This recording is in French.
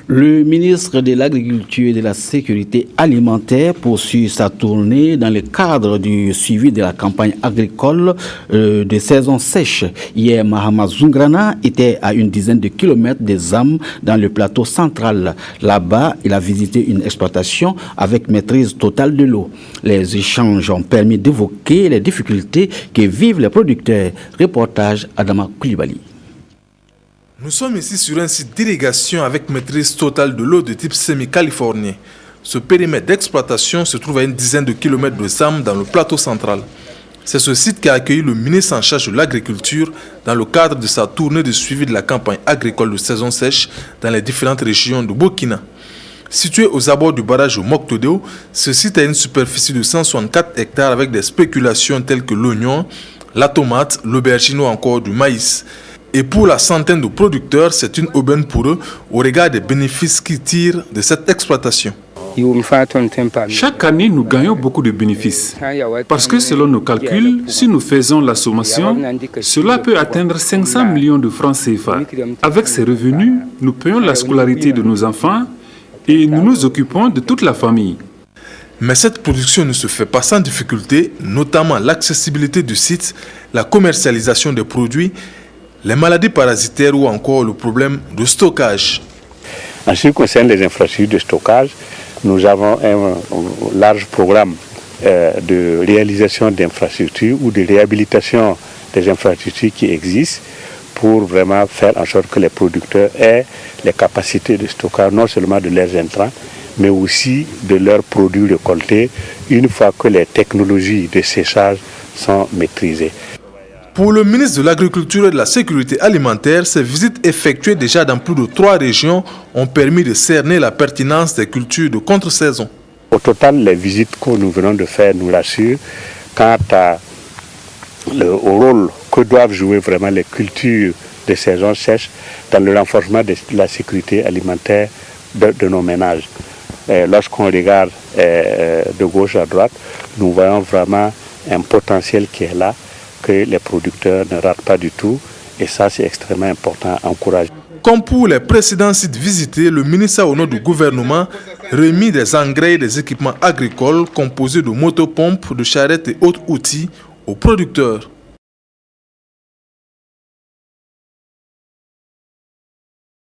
Le ministre de l'Agriculture et de la Sécurité alimentaire poursuit sa tournée dans le cadre du suivi de la campagne agricole de saison sèche. Hier, Mahama Zungrana était à une dizaine de kilomètres des Zam dans le plateau central. Là-bas, il a visité une exploitation avec maîtrise totale de l'eau. Les échanges ont permis d'évoquer les difficultés que vivent les producteurs. Reportage Adama Koulibaly. Nous sommes ici sur un site d'irrigation avec maîtrise totale de l'eau de type semi-californien. Ce périmètre d'exploitation se trouve à une dizaine de kilomètres de Zam dans le plateau central. C'est ce site qui a accueilli le ministre en charge de l'agriculture dans le cadre de sa tournée de suivi de la campagne agricole de saison sèche dans les différentes régions de Burkina. Situé aux abords du barrage Moctodeo, ce site a une superficie de 164 hectares avec des spéculations telles que l'oignon, la tomate, l'aubergine ou encore du maïs. Et pour la centaine de producteurs, c'est une aubaine pour eux au regard des bénéfices qu'ils tirent de cette exploitation. Chaque année, nous gagnons beaucoup de bénéfices. Parce que selon nos calculs, si nous faisons la sommation, cela peut atteindre 500 millions de francs CFA. Avec ces revenus, nous payons la scolarité de nos enfants et nous nous occupons de toute la famille. Mais cette production ne se fait pas sans difficulté, notamment l'accessibilité du site, la commercialisation des produits, les maladies parasitaires ou encore le problème de stockage. En ce qui concerne les infrastructures de stockage, nous avons un large programme de réalisation d'infrastructures ou de réhabilitation des infrastructures qui existent pour vraiment faire en sorte que les producteurs aient les capacités de stockage non seulement de leurs intrants, mais aussi de leurs produits récoltés une fois que les technologies de séchage sont maîtrisées. Pour le ministre de l'Agriculture et de la Sécurité alimentaire, ces visites effectuées déjà dans plus de 3 régions ont permis de cerner la pertinence des cultures de contre-saison. Au total, les visites que nous venons de faire nous rassurent quant au rôle que doivent jouer vraiment les cultures de saison sèche dans le renforcement de la sécurité alimentaire de nos ménages. Lorsqu'on regarde de gauche à droite, nous voyons vraiment un potentiel qui est là, que les producteurs ne ratent pas du tout, et ça c'est extrêmement important à encourager. Comme pour les précédents sites visités, le ministre a au nom du gouvernement remis des engrais et des équipements agricoles composés de motopompes, de charrettes et autres outils aux producteurs.